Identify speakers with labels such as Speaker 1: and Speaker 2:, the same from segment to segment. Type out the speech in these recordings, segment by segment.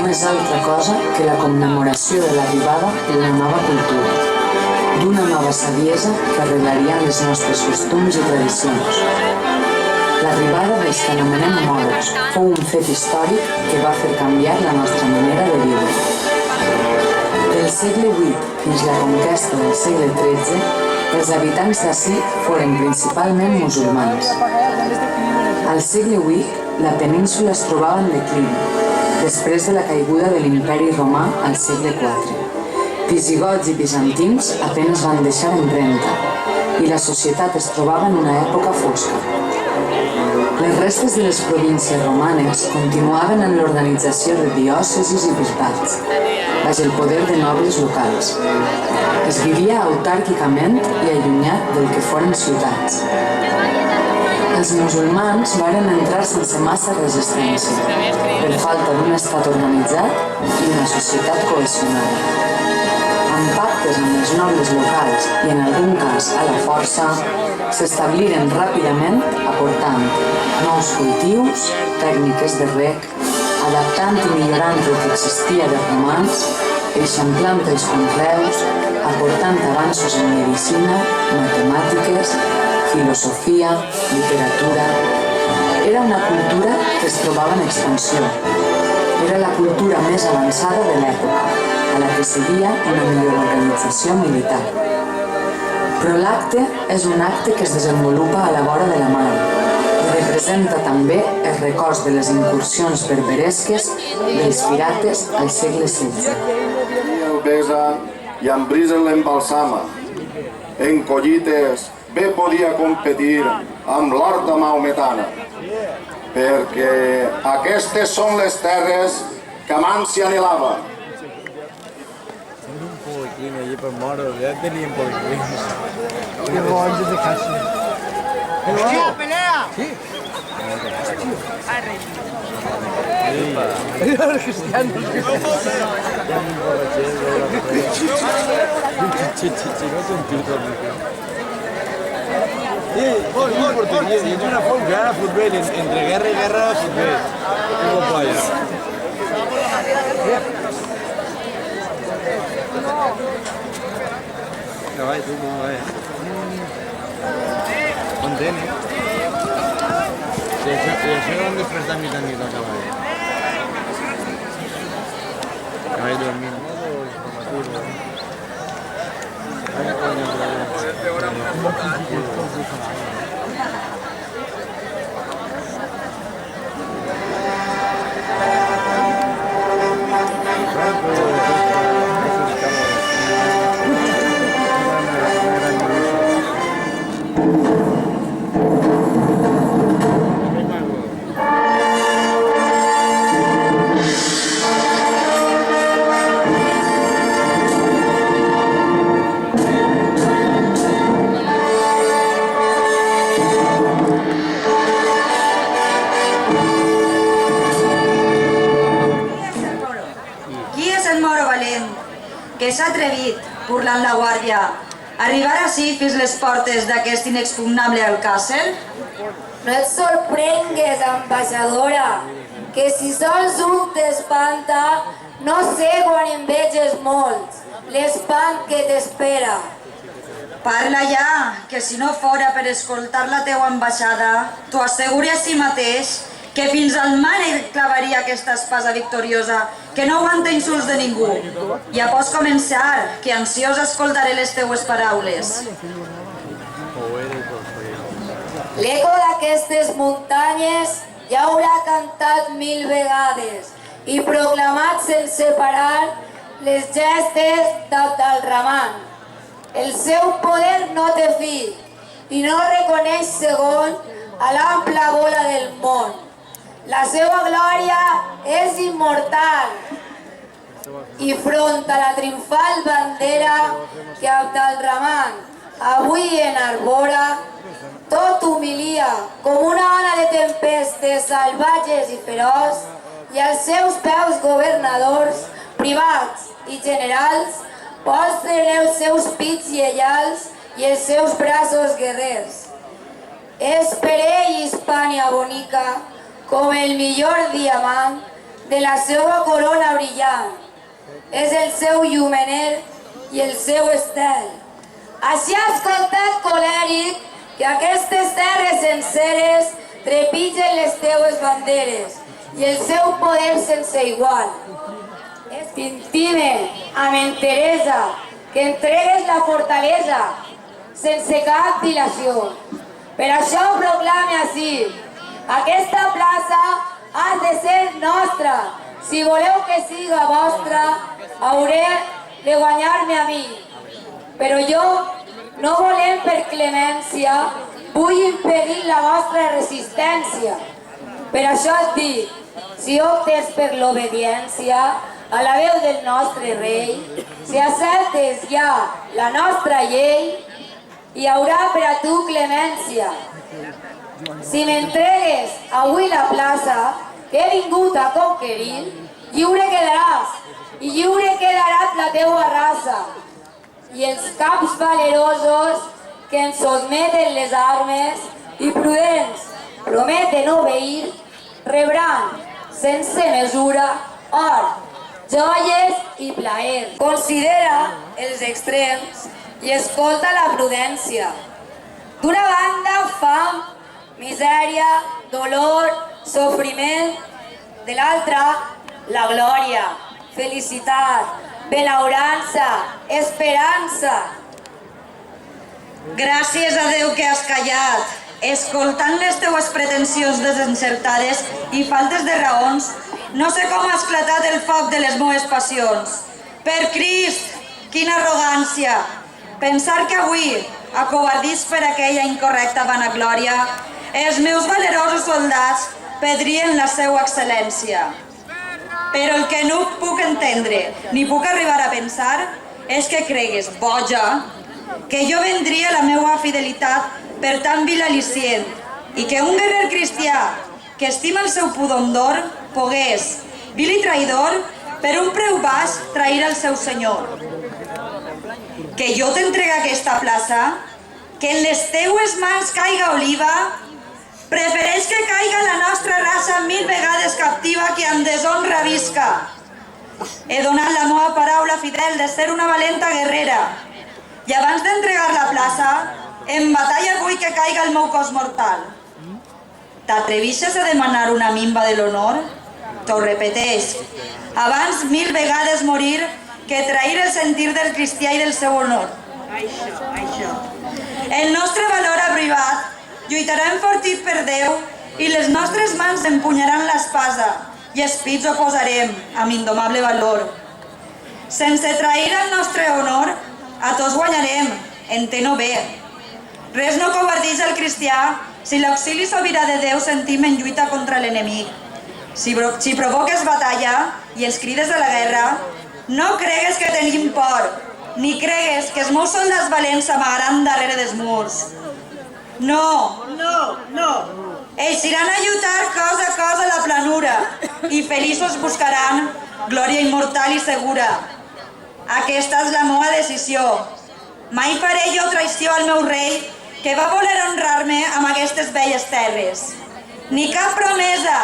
Speaker 1: no és altra cosa que la commemoració de l'arribada d'una nova cultura, d'una nova saviesa que arreglaria els nostres costums i tradicions. L'arribada dels que anomenem moros fou un fet històric que va fer canviar la nostra manera de viure. Del segle VIII fins a la conquesta del segle XIII, els habitants d'ací foren principalment musulmans. Al segle VIII, la península es trobava en declivi, després de la caiguda de l'imperi romà al segle IV. Visigots i bizantins apenas van deixar empremta, i la societat es trobava en una època fosca. Les restes de les províncies romanes continuaven en l'organització de diòcesis i bisbats, baix el poder de nobles locals. Es vivia autàrquicament i allunyat del que foren ciutats. Els musulmans varen entrar sense massa resistència, per falta d'un estat organitzat i una societat cohesionada. Amb pactes amb els nobles locals i en algun cas a la força, s'establiren ràpidament aportant nous cultius, tècniques de reg, adaptant i millorant el que existia dels romans, eixamplant els conreus, aportant avanços en medicina, matemàtiques, filosofia, literatura. Era una cultura que es trobava en expansió. Era la cultura més avançada de l'època, a la que seguia una millor organització militar. Però l'acte és un acte que es desenvolupa a la vora de la mar i representa també els records de les incursions berberesques dels pirates al segle XVI.
Speaker 2: El besa i amb brisa l'embalsama. En collites bé podia competir amb l'horta maometana, perquè aquestes són les terres que abans s'hi anhelava.
Speaker 3: Tengo un poquito allí por moro, ya tenía un poquito. Que rojo de casi. ¡Pelea, pelea! Sí. Los cristianos. Y una forma fútbol, entre guerra y guerra, fútbol. Como playa. Cavall, tu com va? Content, eh? Sí, això ho hem de prestar mitja nit al cavall. Cavall dormint. Molt informatiu.
Speaker 4: s'ha atrevit, burlant la guàrdia, a arribar així fins les portes d'aquest inexpugnable alcàsser?
Speaker 5: No et sorprengues, ambaixadora, que si sols un t'espanta, no sé quan en veges molts, l'espant que t'espera.
Speaker 4: Parla ja, que si no fora per escoltar la teua ambaixada, t'ho asseguri a si mateix que fins al mànec clavaria aquesta espasa victoriosa, que no aguanta insults de ningú. Ja pots començar, que ansiós escoltaré les teues paraules.
Speaker 5: L'eco d'aquestes muntanyes ja haurà cantat 1000 vegades i proclamat sense parar les gestes d'Abdalrahman. El seu poder no té fi i no reconeix segon a l'ampla bola del món. La seva glòria és immortal i front a la triomfal bandera que Abdalrahman avui enarbora, tot humilia com una ona de tempestes salvatges i feroç, i als seus peus governadors, privats i generals postren els seus pits lleials i els seus braços guerrers. És per ell Hispània bonica com el millor diamant de la seva corona brillant. És el seu llumener i el seu estel. Així ha escoltat colèric que aquestes terres senceres trepitgen les teues banderes i el seu poder sense igual. T'intime, amb enteresa, que entregues la fortalesa sense cap dilació. Per això proclame així: aquesta plaça ha de ser nostra. Si voleu que siga vostra, hauré de guanyar-me a mi. Però jo, no volent per clemència, vull impedir la vostra resistència. Per això et dic, si optes per l'obediència a la veu del nostre rei, si acceptes ja la nostra llei, hi haurà per a tu clemència. Si m'entregues avui la plaça que he vingut a conquerir, lliure quedaràs, i lliure quedarà la teua raça. I els caps valerosos que ens sotmeten les armes i prudents prometen obeir, rebran sense mesura or, joies i plaer. Considera els extrems i escolta la prudència. D'una banda, fam, misèria, dolor, sofriment. De l'altra, la glòria, felicitat, benaurança, esperança.
Speaker 4: Gràcies a Déu que has callat. Escoltant les teues pretensions desencertades i faltes de raons, no sé com ha esclatat el foc de les meves passions. Per Crist, quina arrogància! Pensar que avui, acovardits per aquella incorrecta vanaglòria, els meus valerosos soldats pedrien la seva excel·lència. Però el que no puc entendre, ni puc arribar a pensar, és que cregues, boja, que jo vendria la meva fidelitat per tan vil al·licient i que un guerrer cristià que estima el seu pudor pogués, vil i traïdor, per un preu baix trair el seu senyor. Que jo t'entrega aquesta plaça, que en les teues mans caiga oliva, prefereix que caiga la nostra raça 1000 vegades captiva que en deshonra visca. He donat la meva paraula fidel de ser una valenta guerrera i abans d'entregar la plaça, en batalla vull que caiga el meu cos mortal. T'atrevixes a demanar una minva de l'honor? T'ho repeteix, abans 1000 vegades morir que trair el sentir del cristià i del seu honor. El nostre valor abrivat lluitarà enfortit per Déu i les nostres mans empunyaran l'espasa i els pits ho posarem amb indomable valor. Sense trair el nostre honor, a tots guanyarem, entén-ho bé. Res no covardeix el cristià si l'auxili sobirà de Déu sentim en lluita contra l'enemic. Si provoques batalla i ens crides a la guerra, no cregues que tenim por, ni cregues que els meus soldats valents s'amagaran darrere dels murs. No, ells iran a lluitar cos a cos a la planura i feliços buscaran glòria immortal i segura. Aquesta és la meva decisió. Mai faré jo traïció al meu rei, que va voler honrar-me amb aquestes belles terres. Ni cap promesa,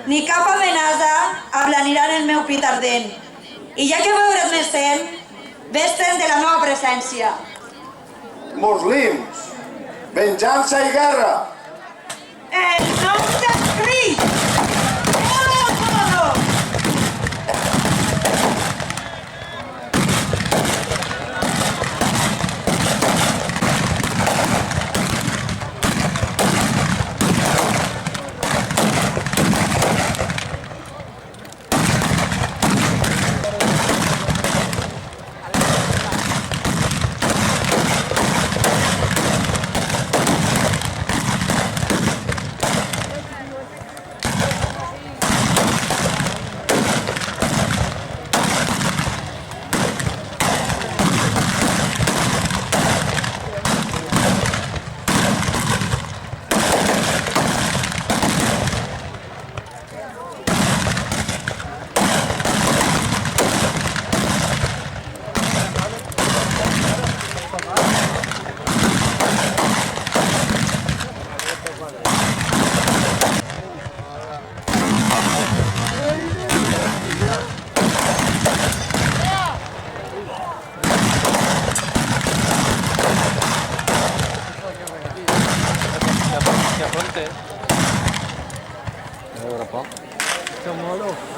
Speaker 4: ni cap amenaça ablaniran el meu pit ardent. I ja que veure't-me sent, vés-te'n de la meva presència.
Speaker 2: Muslims, venjança i guerra!
Speaker 4: En nom de Crist!
Speaker 3: Qué malo.